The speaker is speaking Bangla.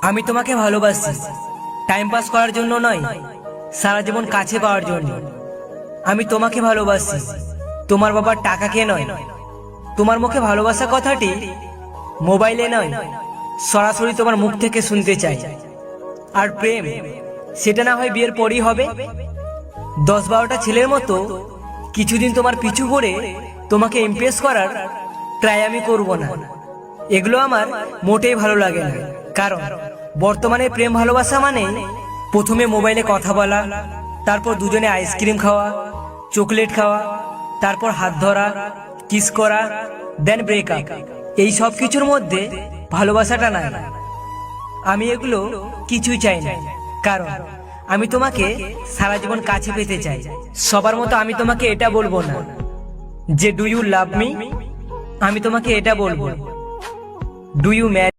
আমি তোমাকে ভালোবাসি, টাইম পাস করার জন্য নয়, সারা জীবন কাছে পাওয়ার জন্য। আমি তোমাকে ভালোবাসি, তোমার বাবার টাকাকে নয়। তোমার মুখে ভালোবাসা কথাটি মোবাইলে নয়, সরাসরি তোমার মুখ থেকে শুনতে চাই। আর প্রেম, সেটা না হয় বিয়ের পরই হবে। 10-12টা ছেলের মতো কিছুদিন তোমার পিছু করে তোমাকে ইমপ্রেস করার ট্রাই আমি করব না। এগুলো আমার মোটেই ভালো লাগে না। কারণ বর্তমানে প্রেম ভালোবাসা মানে প্রথমে মোবাইলে কথা বলা, তারপর দুজনে আইসক্রিম খাওয়া, চকলেট খাওয়া, তারপর হাত ধরা, কিস করা, দেন ব্রেকআপ। এই সব কিছুর মধ্যে ভালোবাসাটা নাই। আমি এগুলো কিছুই চাই না, কারণ আমি তোমাকে সারা জীবন কাছে পেতে চাই। সবার মতো আমি তোমাকে এটা বলবো না যে ডু ইউ লাভ মি, আমি তোমাকে এটা বলবো, ডু ইউ ম্যারি।